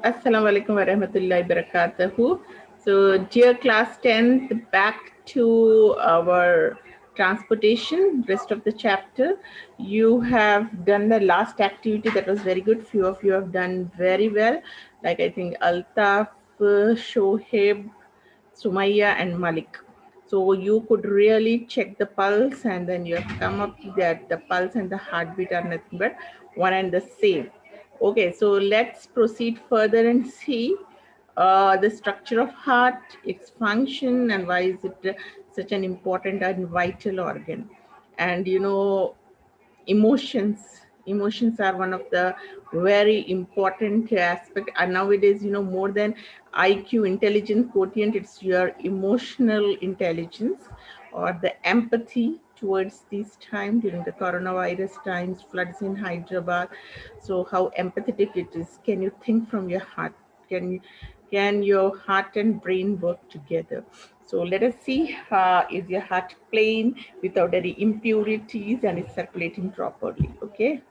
Assalamu alaikum wa rahmatullahi barakatuhu. So, dear class 10th, back to our transportation, rest of the chapter. You have done the last activity that was very good. Few of you have done very well. Like I think Altaf, Shoaib, Sumaya, and Malik. So you could really check the pulse, and then you have come up that the pulse and the heartbeat are nothing but one and the same. Okay, so let's proceed further and see the structure of heart, its function, and why is it such an important and vital organ. And emotions are one of the very important aspect, and nowadays more than IQ intelligence quotient, it's your emotional intelligence or the empathy towards this time during the coronavirus times, floods in Hyderabad. So how empathetic it is. Can you think from your heart? Can your heart and brain work together? So let us see, is your heart plain without any impurities and is circulating properly? Okay.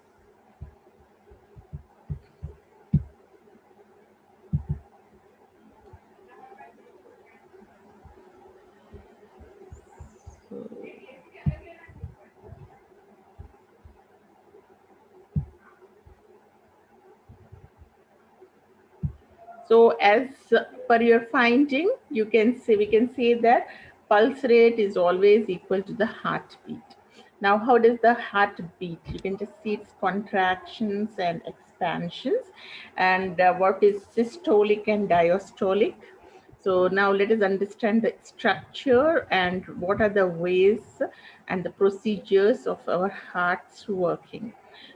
So as per your finding, we can say that pulse rate is always equal to the heartbeat. Now, how does the heart beat? You can just see its contractions and expansions, and what is systolic and diastolic. So now let us understand the structure and what are the ways and the procedures of our heart's working.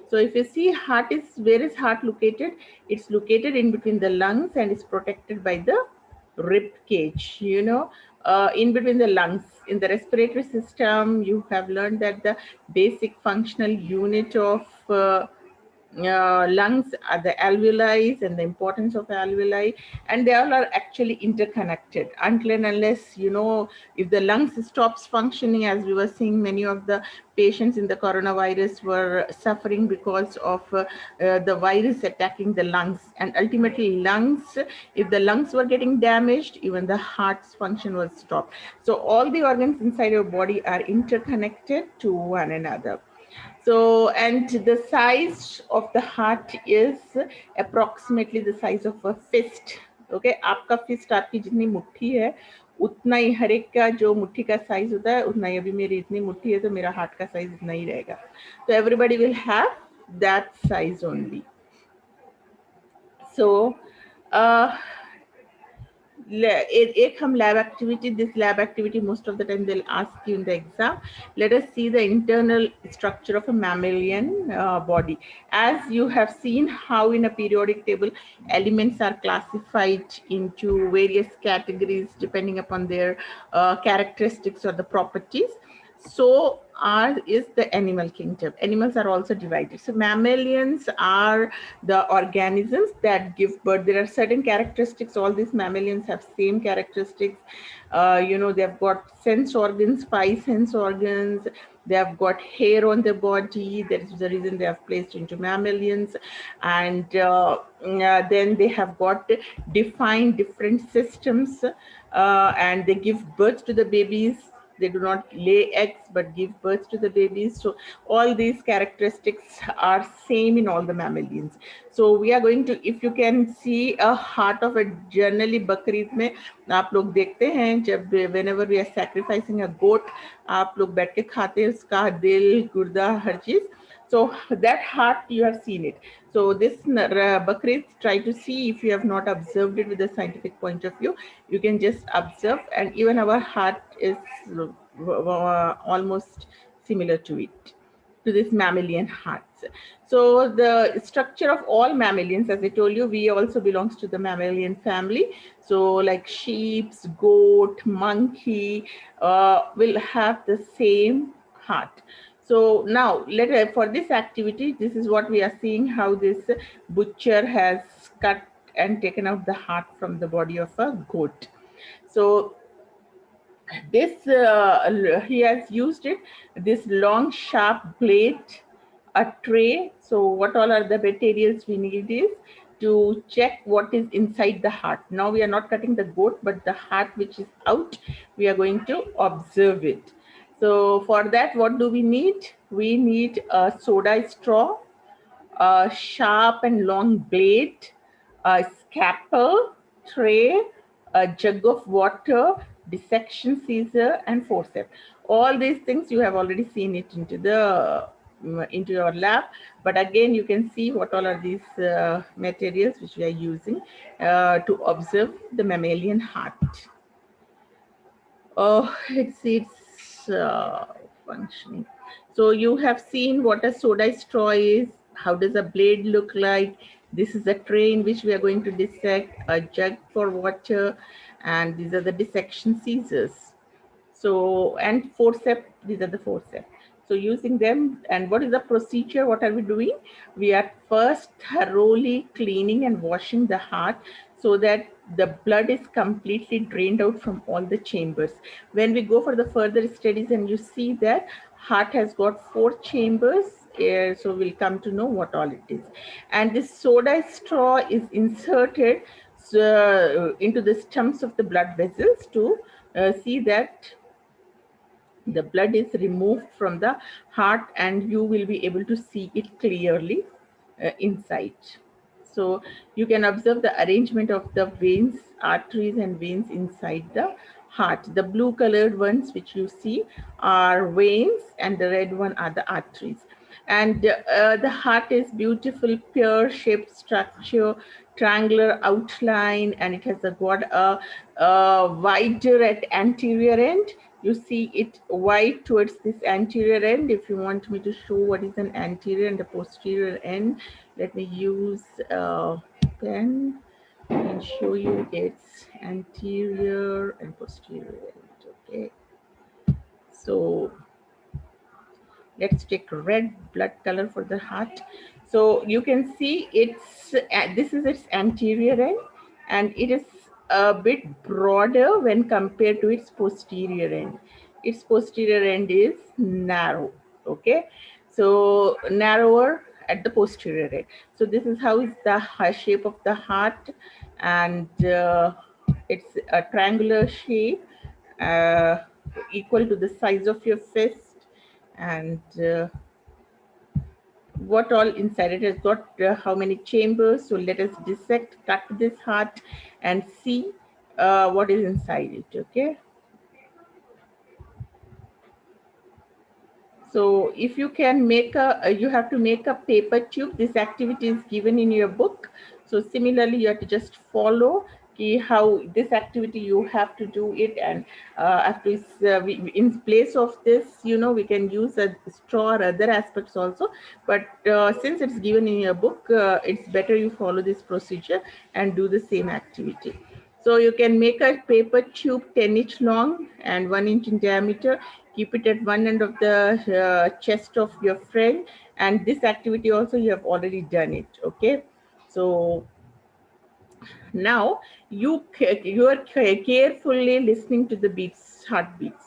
So if you see heart is, where is heart located? It's located in between the lungs and is protected by the rib cage, in between the lungs. In the respiratory system, you have learned that the basic functional unit of lungs are the alveoli and the importance of alveoli, and they all are actually interconnected. Until and unless, if the lungs stops functioning, as we were seeing, many of the patients in the coronavirus were suffering because of the virus attacking the lungs, and ultimately lungs, if the lungs were getting damaged, even the heart's function was stopped. So all the organs inside your body are interconnected to one another. So, and the size of the heart is approximately the size of a fist. Okay, आपका fist आपकी जितनी मुट्ठी है, उतना ही हर एक का जो मुट्ठी का साइज होता है उतना ही. अभी मेरी इतनी मुट्ठी है तो मेरा हार्ट का साइज इतना ही रहेगा. तो everybody will have that size only. So, uh, एक हम lab activity, this lab activity most of the time they'll ask you in the exam. Let us see the internal structure of a mammalian body. As you have seen how in a periodic table elements are classified into various categories depending upon their characteristics or the properties, so is the animal kingdom. Animals are also divided. So mammalians are the organisms that give birth. There are certain characteristics. All these mammalians have same characteristics. They've got sense organs, 5 sense organs. They have got hair on their body. That is the reason they have placed into mammalians. And then they have got defined different systems, and they give birth to the babies. They do not lay eggs but give birth to the babies. So all these characteristics are same in all the mammalians. So we are going to, if you can see a heart of a, generally Bakrid में आप लोग देखते हैं जब whenever we are sacrificing a goat, आप लोग बैठ के खाते हैं उसका दिल, गुर्दा, हर चीज. So that heart, you have seen it. So this Bakrid, try to see if you have not observed it with a scientific point of view. You can just observe, and even our heart is almost similar to it, to this mammalian hearts. So the structure of all mammalians, as I told you, we also belongs to the mammalian family. So like sheep, goat, monkey will have the same heart. So now for this activity, this is what we are seeing, how this butcher has cut and taken out the heart from the body of a goat. So this he has used it, this long sharp blade, a tray. So what all are the materials we need is to check what is inside the heart. Now we are not cutting the goat, but the heart which is out, we are going to observe it. So for that, what do we need? We need a soda straw, a sharp and long blade, a scalpel, tray, a jug of water, dissection scissor, and forceps. All these things you have already seen it into your lab, but again you can see what all are these materials which we are using to observe the mammalian heart. Oh, it's functioning. So you have seen what a soda straw is. How does a blade look like? This is a tray in which we are going to dissect, a jug for water, and these are the dissection scissors. So, and forceps, these are the forceps. So using them, and what is the procedure? What are we doing? We are first thoroughly cleaning and washing the heart so that the blood is completely drained out from all the chambers. When we go for the further studies and you see that heart has got 4 chambers, so we'll come to know what all it is. And this soda straw is inserted into the stumps of the blood vessels to see that the blood is removed from the heart and you will be able to see it clearly inside. So you can observe the arrangement of the veins, arteries and veins inside the heart. The blue colored ones which you see are veins and the red one are the arteries. And the heart is beautiful pear shaped structure, triangular outline, and it has got a wider at anterior end. You see it wide towards this anterior end. If you want me to show what is an anterior and a posterior end, let me use a pen and show you its anterior and posterior end. Okay, so let's take red blood color for the heart. So you can see it's this is its anterior end, and it is a bit broader when compared to its posterior end. Its posterior end is narrow. Okay, so narrower at the posterior end. So this is how is the shape of the heart, and it's a triangular shape equal to the size of your fist. And what all inside it has got, how many chambers. So let us dissect, cut this heart and see what is inside it. Okay, so if you can make you have to make a paper tube. This activity is given in your book. So similarly, you have to just follow how this activity you have to do it. And after in place of this, we can use a straw or other aspects also. But since it's given in your book, it's better you follow this procedure and do the same activity. So you can make a paper tube 10 inch long and 1 inch in diameter. Keep it at one end of the chest of your friend. And this activity also you have already done it. Okay, so now you are carefully listening to the beats, heartbeats.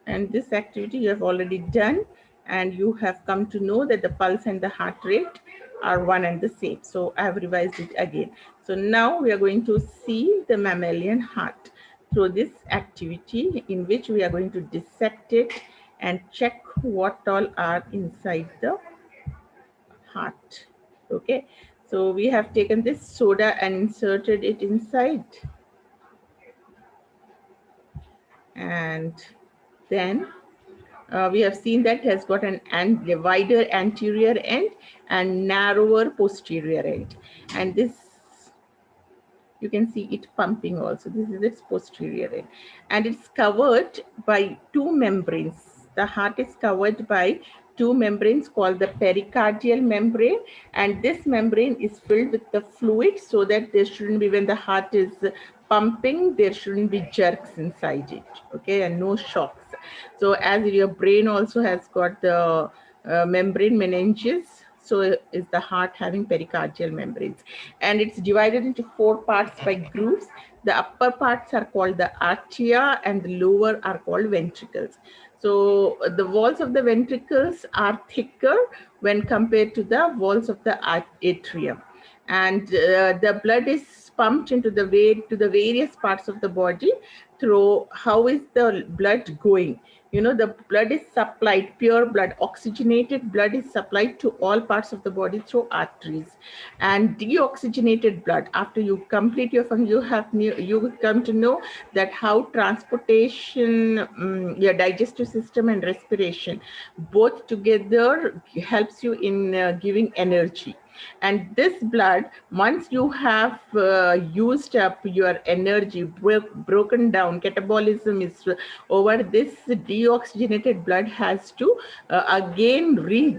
And this activity you have already done, and you have come to know that the pulse and the heart rate are one and the same. So I have revised it again. So now we are going to see the mammalian heart through this activity, in which we are going to dissect it and check what all are inside the heart. Okay, so we have taken this soda and inserted it inside, and then we have seen that it has got a wider anterior end and narrower posterior end. And this, you can see it pumping also. This is its posterior end. And it's covered by 2 membranes. The heart is covered by 2 membranes called the pericardial membrane. And this membrane is filled with the fluid so that there shouldn't be, when the heart is pumping, there shouldn't be jerks inside it. Okay, and no shocks. So as your brain also has got the membrane meninges, so is the heart having pericardial membranes. And it's divided into 4 parts by grooves. The upper parts are called the atria and the lower are called ventricles. So the walls of the ventricles are thicker when compared to the walls of the atrium. And the blood is pumped into the various parts of the body through how is the blood going. You know, the blood is supplied, pure blood, oxygenated blood is supplied to all parts of the body through arteries. And deoxygenated blood, after you complete your function, you come to know that how transportation, your digestive system and respiration both together helps you in giving energy. And this blood, once you have used up your energy, broken down, catabolism is over, this deoxygenated blood has to again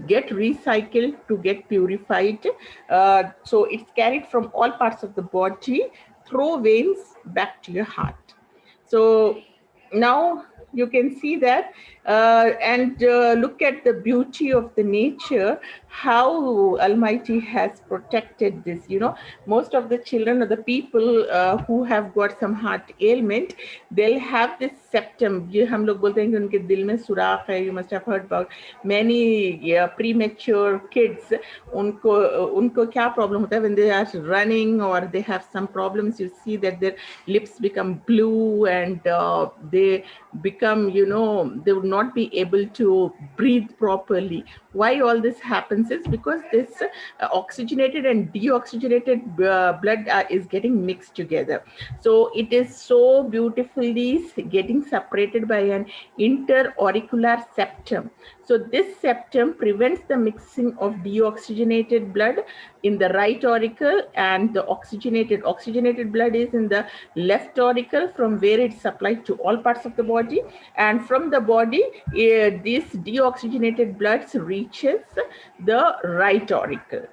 get recycled to get purified. So it's carried from all parts of the body through veins back to your heart. So now you can see that and look at the beauty of the nature, how Almighty has protected this. You know, most of the children or the people who have got some heart ailment, they'll have this septum. ये हम लोग बोलते हैं कि उनके दिल में सुराख है. You must have heard about many premature kids. उनको क्या problem होता है when they are running or they have some problems? You see that their lips become blue and they become, you know, they would not be able to breathe properly. Why all this happens is because this oxygenated and deoxygenated blood is getting mixed together. So it is so beautifully getting separated by an interauricular septum. So this septum prevents the mixing of deoxygenated blood in the right auricle, and the oxygenated blood is in the left auricle, from where it's supplied to all parts of the body. And from the body, this deoxygenated blood reaches the right auricle.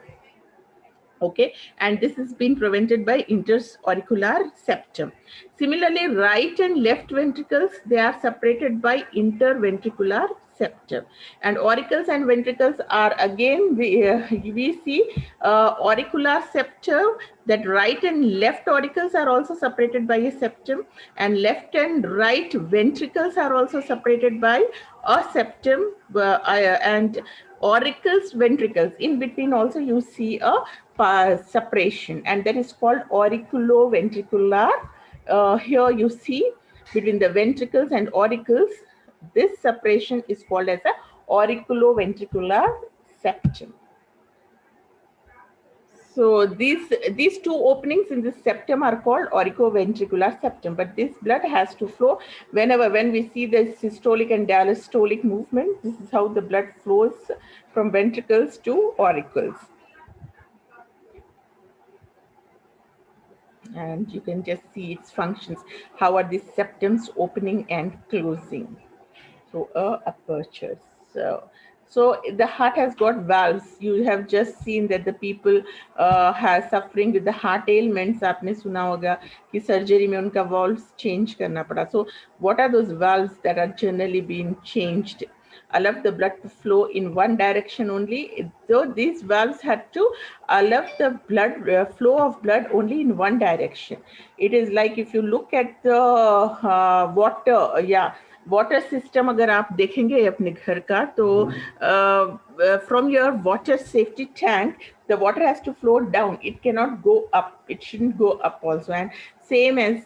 Okay, and this has been prevented by interauricular septum. Similarly, right and left ventricles, they are separated by interventricular septum. And auricles and ventricles are again, we see auricular septum, that right and left auricles are also separated by a septum, and left and right ventricles are also separated by a septum, and auricles, ventricles, in between also you see a separation, and that is called auriculoventricular. Here you see between the ventricles and auricles, this separation is called as a auriculoventricular septum. So these two openings in the septum are called auriculoventricular septum. But this blood has to flow when we see the systolic and diastolic movement. This is how the blood flows from ventricles to auricles. And you can just see its functions. How are these septums opening and closing through apertures? So the heart has got valves. You have just seen that the people have suffering with the heart ailments. आपने सुना होगा कि surgery में उनका valves change करना पड़ा. So what are those valves that are generally being changed? Allow the blood to flow in one direction only. So these valves had to allow the blood flow of blood only in one direction. It is like if you look at the water system, अगर आप देखेंगे अपने घर का, तो from your water safety tank, the water has to flow down. It cannot go up. It shouldn't go up also. And same as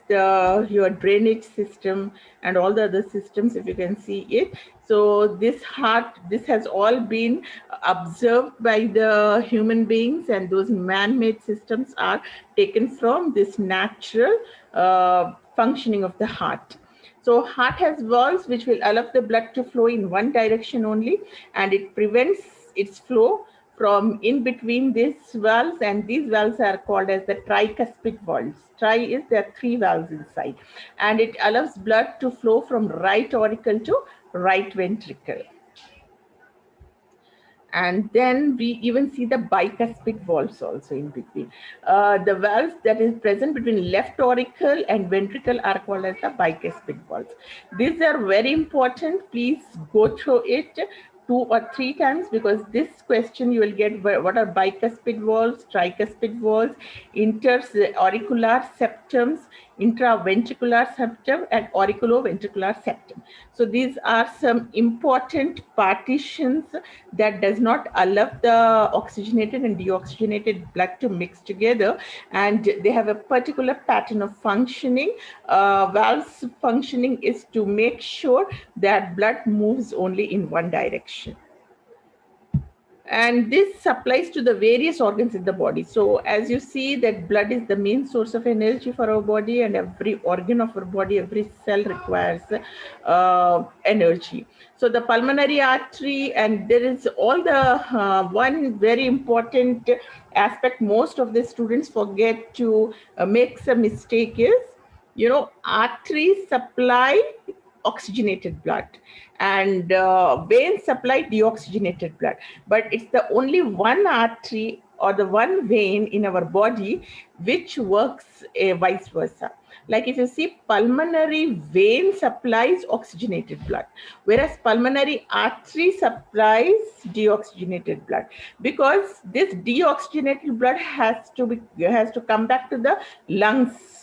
your drainage system and all the other systems, if you can see it. So this has all been observed by the human beings, and those man-made systems are taken from this natural functioning of the heart. So heart has valves which will allow the blood to flow in one direction only, and it prevents its flow from in between these valves, and these valves are called as the tricuspid valves. Tri is there are three valves inside, and it allows blood to flow from right auricle to right ventricle. And then we even see the bicuspid valves also in between. The valves that is present between left auricle and ventricle are called as the bicuspid valves. These are very important. Please go through it 2 or 3 times, because this question you will get what are bicuspid valves, tricuspid valves, interauricular septums, intraventricular septum and auriculoventricular septum. So these are some important partitions that does not allow the oxygenated and deoxygenated blood to mix together, and they have a particular pattern of functioning. Valves functioning is to make sure that blood moves only in one direction, and this supplies to the various organs in the body. So as you see that blood is the main source of energy for our body, and every organ of our body, every cell requires energy. So the pulmonary artery, and there is all the one very important aspect most of the students forget to make a mistake is, arteries supply oxygenated blood, and veins supply deoxygenated blood, but it's the only one artery or the one vein in our body which works vice versa. Like if you see, pulmonary vein supplies oxygenated blood, whereas pulmonary artery supplies deoxygenated blood, because this deoxygenated blood has to come back to the lungs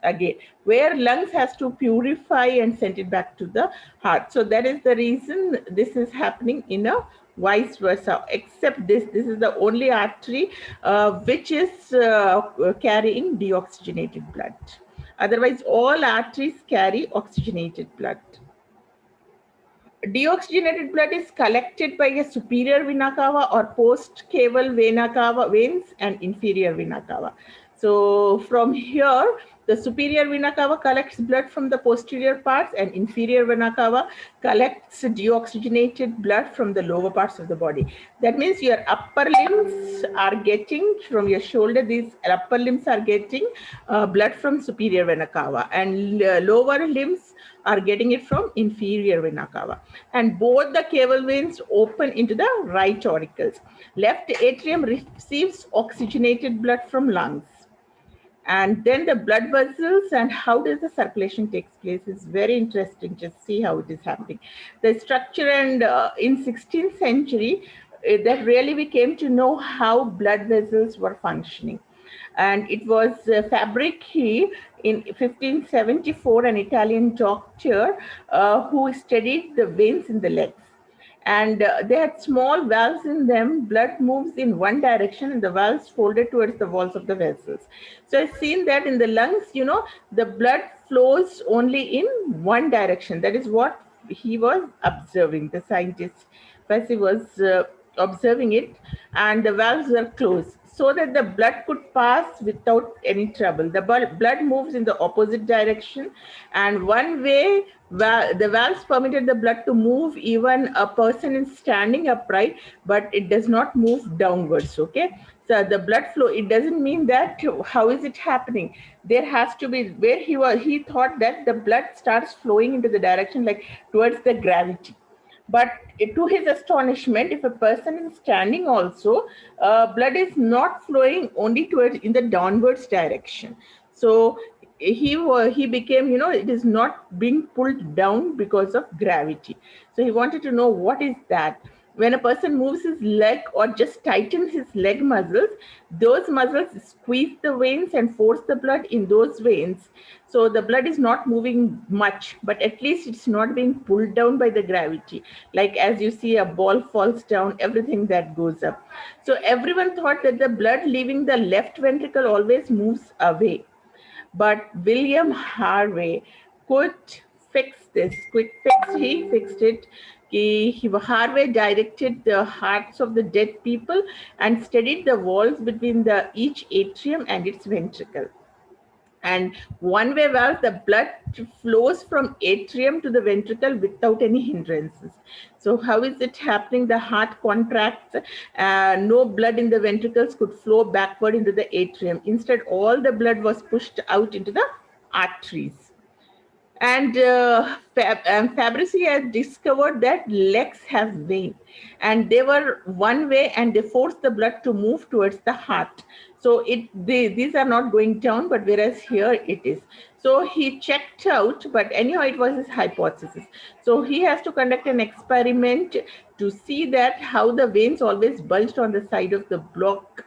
again, where lungs has to purify and send it back to the heart. So that is the reason this is happening in a vice versa, except this is the only artery which is carrying deoxygenated blood. Otherwise all arteries carry oxygenated blood. Deoxygenated blood is collected by a superior vena cava or post-caval vena cava veins and inferior vena cava. So from here, the superior vena cava collects blood from the posterior parts, and inferior vena cava collects deoxygenated blood from the lower parts of the body. That means your upper limbs are getting, from your shoulder, these upper limbs are getting blood from superior vena cava, and lower limbs are getting it from inferior vena cava. And both the caval veins open into the right auricles. Left atrium receives oxygenated blood from lungs. And then the blood vessels and how does the circulation takes place is very interesting. Just see how it is happening. The structure, and in 16th century, that really we came to know how blood vessels were functioning. And it was Fabrici in 1574, an Italian doctor who studied the veins in the legs. And they had small valves in them. Blood moves in one direction, and the valves folded towards the walls of the vessels. So I've seen that in the lungs, the blood flows only in one direction. That is what he was observing, the scientist. First he was observing it, and the valves were closed so that the blood could pass without any trouble. The blood moves in the opposite direction, and one way the valves permitted the blood to move even a person is standing upright, but it does not move downwards. Okay, so the blood flow, it doesn't mean that how is it happening. There has to be, where he thought that the blood starts flowing into the direction like towards the gravity. But to his astonishment, if a person is standing also, blood is not flowing only towards in the downwards direction. So he became, it is not being pulled down because of gravity. So he wanted to know what is that. When a person moves his leg or just tightens his leg muscles, those muscles squeeze the veins and force the blood in those veins. So the blood is not moving much, but at least it's not being pulled down by the gravity. Like as you see, a ball falls down, everything that goes up. So everyone thought that the blood leaving the left ventricle always moves away. But William Harvey could fix this. Quick fix, he fixed it. Harvey directed the hearts of the dead people and studied the walls between each atrium and its ventricle. And one-way valve, the blood flows from atrium to the ventricle without any hindrances. So how is it happening? The heart contracts, no blood in the ventricles could flow backward into the atrium. Instead, all the blood was pushed out into the arteries. And Fabrici has discovered that legs have veins, and they were one way, and they forced the blood to move towards the heart. So these are not going down, but whereas here it is. So he checked out, but anyhow, it was his hypothesis. So he has to conduct an experiment to see that how the veins always bulged on the side of the block.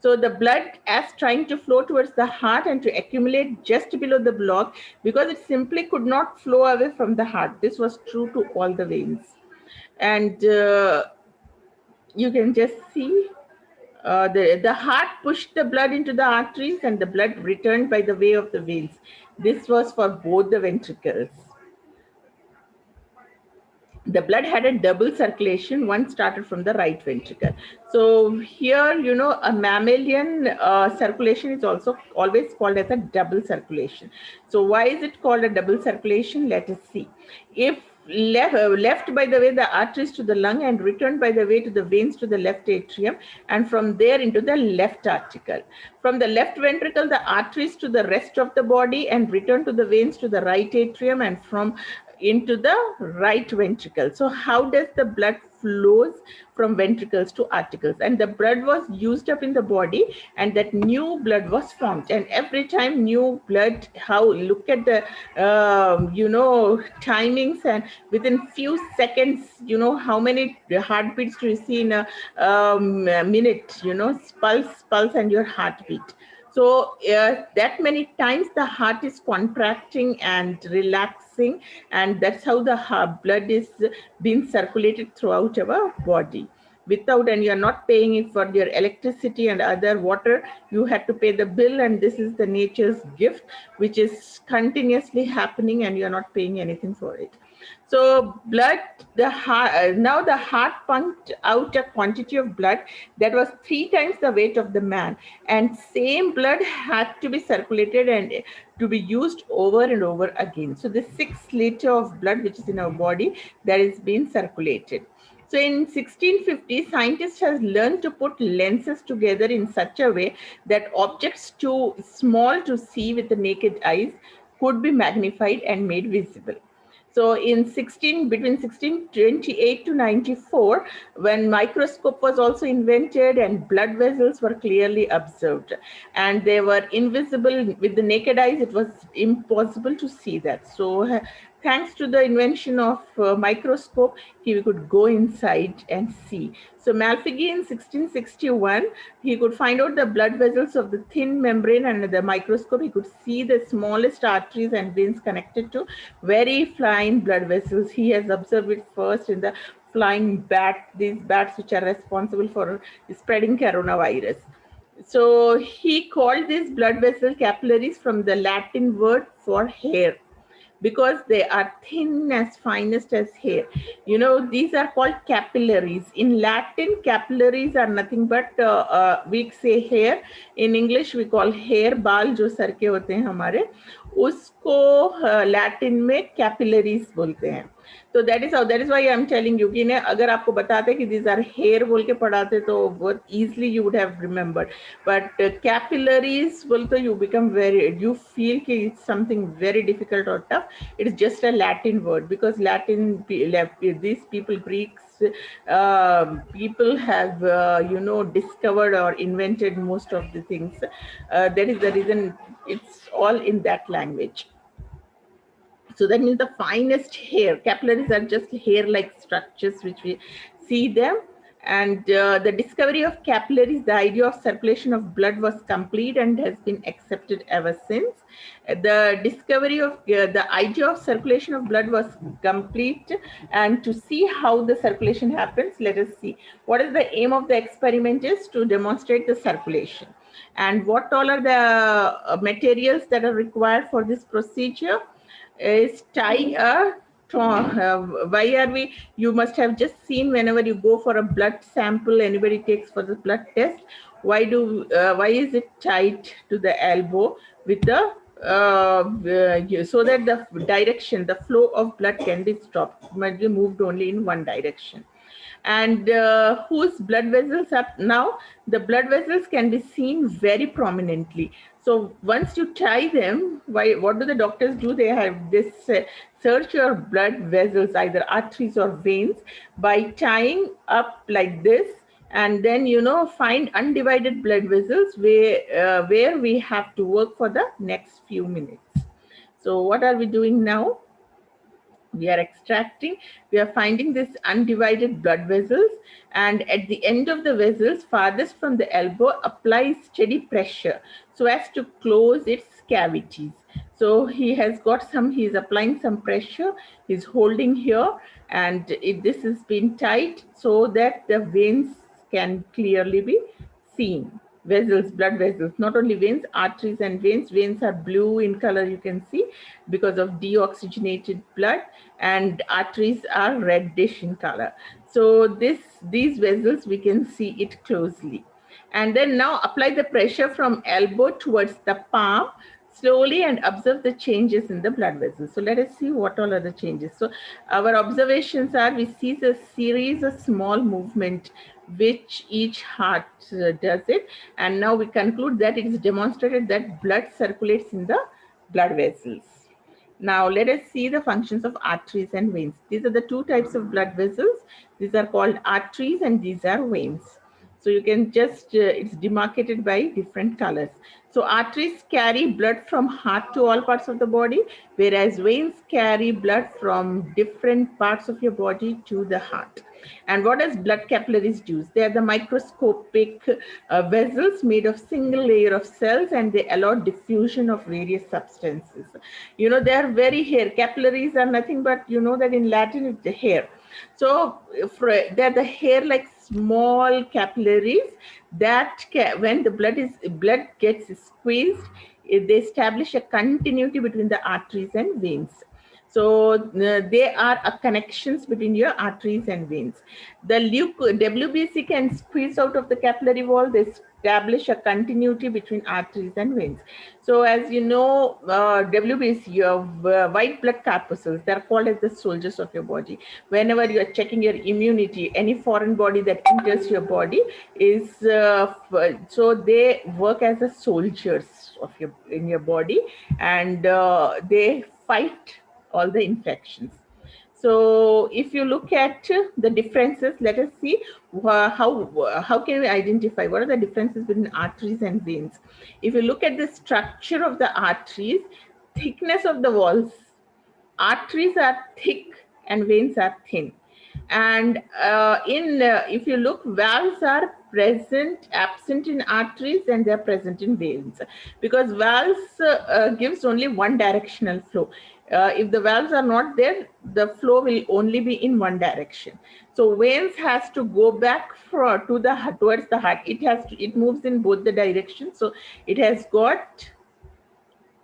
So the blood as trying to flow towards the heart and to accumulate just below the block, because it simply could not flow away from the heart. This was true to all the veins. And you can just see the heart pushed the blood into the arteries and the blood returned by the way of the veins. This was for both the ventricles. The blood had a double circulation. One started from the right ventricle. So here, you know, a mammalian circulation is also always called as a double circulation. So why is it called a double circulation? Let us see. If left by the way the arteries to the lung and returned by the way to the veins to the left atrium, and from there into the left article. From the left ventricle, the arteries to the rest of the body and return to the veins to the right atrium, and from into the right ventricle. So how does the blood flows from ventricles to articles? And the blood was used up in the body, and that new blood was formed. And every time new blood, how look at the you know, timings, and within few seconds, you know, how many heartbeats do you see in a minute, you know, pulse and your heartbeat. So that many times the heart is contracting and relaxing, and that's how the blood is being circulated throughout our body. Without, and you're not paying it for your electricity and other water, you had to pay the bill, and this is the nature's gift which is continuously happening, and you're not paying anything for it. So blood, the heart, now the heart pumped out a quantity of blood that was 3 times the weight of the man, and same blood had to be circulated and to be used over and over again. So the 6 liters of blood which is in our body, that is being circulated. So in 1650, scientists has learned to put lenses together in such a way that objects too small to see with the naked eyes could be magnified and made visible. So in between 1628 to 94, when microscope was also invented and blood vessels were clearly observed, and they were invisible with the naked eyes, it was impossible to see that. So thanks to the invention of microscope, he could go inside and see. So Malpighi in 1661, he could find out the blood vessels of the thin membrane, and the microscope he could see the smallest arteries and veins connected to very fine blood vessels. He has observed it first in the flying bat, these bats which are responsible for spreading coronavirus. So he called these blood vessel capillaries from the Latin word for hair, because they are thin as finest as hair. You know, these are called capillaries. In Latin, capillaries are nothing but we say hair. In English, we call hair, बाल जो sir के होते हैं हमारे, उसको Latin में capillaries बोलते हैं. तो that is why I am telling you कि ने अगर आपको बताते कि दीज आर हेयर बोल के पढ़ाते तो बहुत easily you would have remembered, but capillaries बोल तो you become very, you feel कि इट्स समथिंग वेरी डिफिकल्ट और tough. It is just a Latin word, because Latin these people, Greeks, people have discovered or invented most of the things. That is the reason it's all in that language. So that means the finest hair. Capillaries are just hair-like structures which we see them. And the discovery of capillaries, the idea of circulation of blood was complete and has been accepted ever since. The discovery of the idea of circulation of blood was complete, and to see how the circulation happens, let us see. What is the aim of the experiment is to demonstrate the circulation. And what all are the materials that are required for this procedure? Is tie a why are we, you must have just seen whenever you go for a blood sample, anybody takes for the blood test, why is it tied to the elbow with the so that the direction, the flow of blood can be stopped, must be moved only in one direction. And whose blood vessels are now, the blood vessels can be seen very prominently. So once you tie them, what do the doctors do? They have this search your blood vessels, either arteries or veins, by tying up like this, and then find undivided blood vessels where we have to work for the next few minutes. So what are we doing now? we are extracting, we are finding this undivided blood vessels, and at the end of the vessels farthest from the elbow, apply steady pressure so as to close its cavities. So he is applying some pressure, he's holding here, and this has been tight so that the veins can clearly be seen. Vessels, blood vessels, not only veins, arteries and veins. Veins are blue in color, you can see, because of deoxygenated blood, and arteries are reddish in color. So these vessels, we can see it closely. And then now apply the pressure from elbow towards the palm slowly and observe the changes in the blood vessels. So let us see what all are the changes. So our observations are, we see a series of small movement which each heart does it, and now we conclude that it is demonstrated that blood circulates in the blood vessels. Now let us see the functions of arteries and veins. These are the two types of blood vessels. These are called arteries and these are veins. So you can just, it's demarcated by different colors. So arteries carry blood from heart to all parts of the body, whereas veins carry blood from different parts of your body to the heart. And what does blood capillaries do? They are the microscopic vessels made of single layer of cells, and they allow diffusion of various substances. You know, they are very hair. Capillaries are nothing but, you know that in Latin it's the hair. So they're the hair like small capillaries that when the blood gets squeezed, they establish a continuity between the arteries and veins. So they are connections between your arteries and veins. The WBC can squeeze out of the capillary wall. They establish a continuity between arteries and veins. So as you know, WBC, your white blood corpuscles, they're called as the soldiers of your body. Whenever you are checking your immunity, any foreign body that enters your body is, so they work as the soldiers of in your body, and they fight all the infections. So if you look at the differences, let us see how can we identify what are the differences between arteries and veins. If you look at the structure of the arteries, thickness of the walls, arteries are thick and veins are thin. And if you look, valves are absent in arteries, and they are present in veins, because valves gives only one directional flow. If the valves are not there, the flow will only be in one direction. So veins has to go back towards the heart. It moves in both the directions. So it has got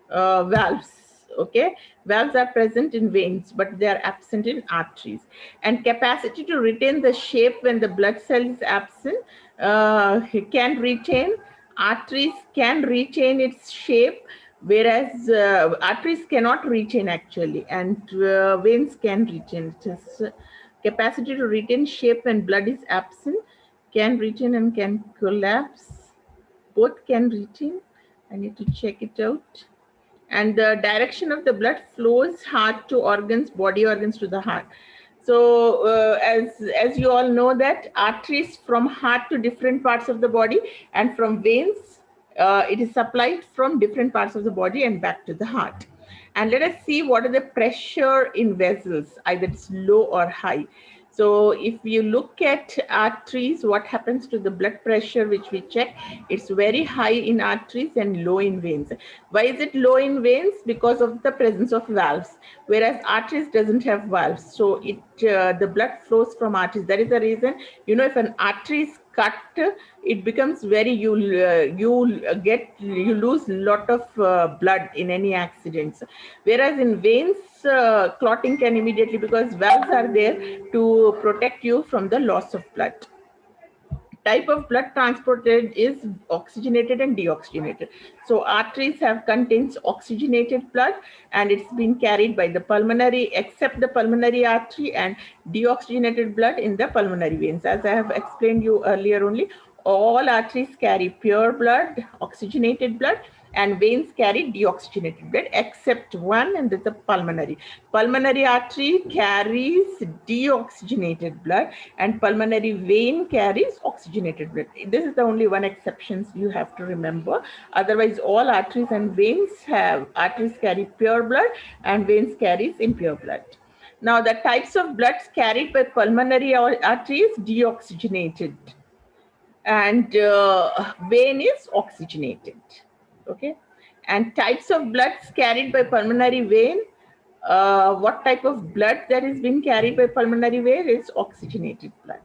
valves. Okay, valves are present in veins, but they are absent in arteries. And capacity to retain the shape when the blood cell is absent can retain. Arteries can retain its shape, whereas arteries cannot retain actually, and veins can retain. It is capacity to retain shape when blood is absent, can retain and can collapse. Both can retain. I need to check it out. And the direction of the blood flows heart to organs, body organs to the heart. So as you all know that arteries from heart to different parts of the body, and from veins it is supplied from different parts of the body and back to the heart. And let us see what are the pressure in vessels, either it's low or high. So if you look at arteries, what happens to the blood pressure which we check? It's very high in arteries and low in veins. Why is it low in veins? Because of the presence of valves, whereas arteries doesn't have valves. So the blood flows from arteries. That is the reason, you know, if an artery is cut, it becomes very, you lose lot of blood in any accidents. Whereas in veins, clotting can immediately, because valves are there to protect you from the loss of blood. Type of blood transported is oxygenated and deoxygenated. So arteries contains oxygenated blood, and it's been carried by the pulmonary, except the pulmonary artery, and deoxygenated blood in the pulmonary veins. As I have explained you earlier only, all arteries carry pure blood, oxygenated blood, and veins carry deoxygenated blood, except one, and that's the pulmonary. Pulmonary artery carries deoxygenated blood, and pulmonary vein carries oxygenated blood. This is the only one exception you have to remember. Otherwise, all arteries and veins arteries carry pure blood, and veins carries impure blood. Now, the types of bloods carried by pulmonary artery is deoxygenated, and vein is oxygenated. Okay, and types of bloods carried by pulmonary vein, what type of blood that is being carried by pulmonary vein is oxygenated blood.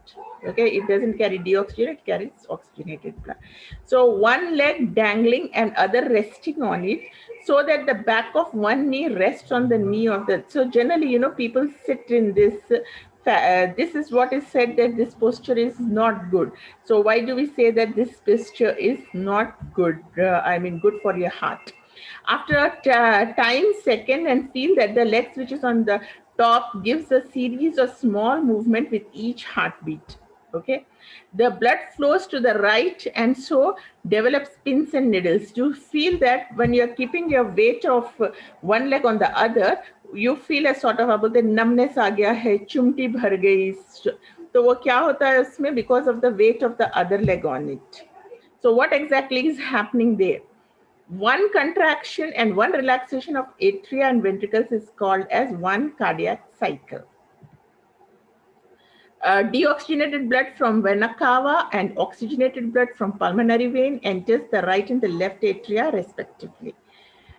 Okay, it doesn't carry deoxygenated, it carries oxygenated blood. So one leg dangling and other resting on it, so that the back of one knee rests on the knee of the. So generally, people sit in this. This is what is said, that this posture is not good. So why do we say that this posture is not good? I mean, good for your heart. After a time second, and feel that the legs which is on the top gives a series of small movement with each heartbeat. Okay, the blood flows to the right and so develops pins and needles. You feel that when you're keeping your weight of one leg on the other, you feel a sort of about the numbness आ गया है, चुमटी भर गई. तो वो क्या होता है उसमें? Because of the weight of the other leg on it. So what exactly is happening there? One contraction and one relaxation of atria and ventricles is called as one cardiac cycle. Deoxygenated blood from vena cava and oxygenated blood from pulmonary vein enters the right and the left atria respectively.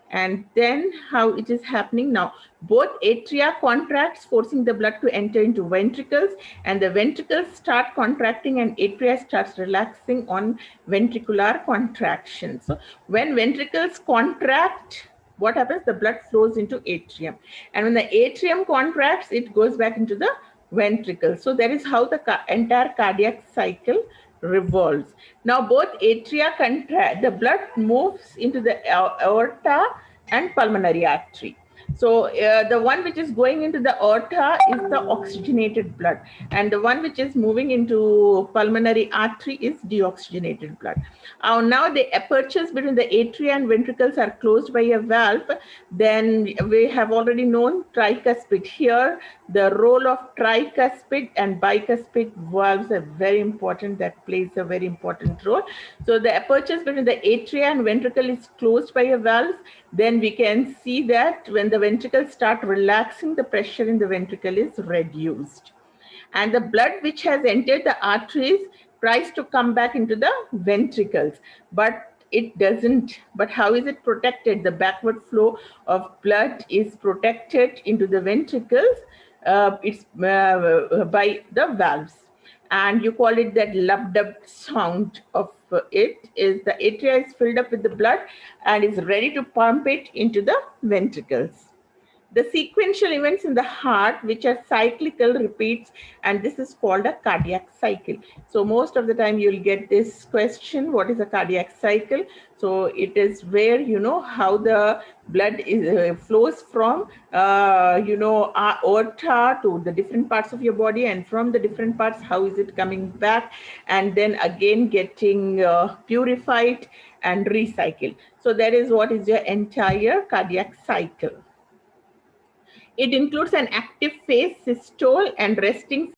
And then how it is happening now. Both atria contracts, forcing the blood to enter into ventricles, and the ventricles start contracting and atria starts relaxing on ventricular contraction. So when ventricles contract, what happens? The blood flows into atrium. And when the atrium contracts, it goes back into the ventricle. So that is how the entire cardiac cycle revolves. Now both atria contract, the blood moves into the aorta and pulmonary artery. So the one which is going into the aorta is the oxygenated blood, and the one which is moving into pulmonary artery is deoxygenated blood. Now the apertures between the atria and ventricles are closed by a valve. Then we have already known tricuspid. Here the role of tricuspid and bicuspid valves are very important. That plays a very important role. So the apertures between the atria and ventricle is closed by a valve. Then we can see that when the ventricles start relaxing, the pressure in the ventricle is reduced. And the blood which has entered the arteries tries to come back into the ventricles, but it doesn't. But how is it protected? The backward flow of blood is protected into the ventricles. It's by the valves. And you call it that lub-dub sound of it. Is the atria is filled up with the blood and is ready to pump it into the ventricles. The sequential events in the heart, which are cyclical, repeats, and this is called a cardiac cycle. So most of the time you'll get this question, what is a cardiac cycle? So it is where, how the blood is, flows from, aorta to the different parts of your body, and from the different parts, how is it coming back, and then again getting purified and recycled. So that is what is your entire cardiac cycle. It includes an active phase, systole, and resting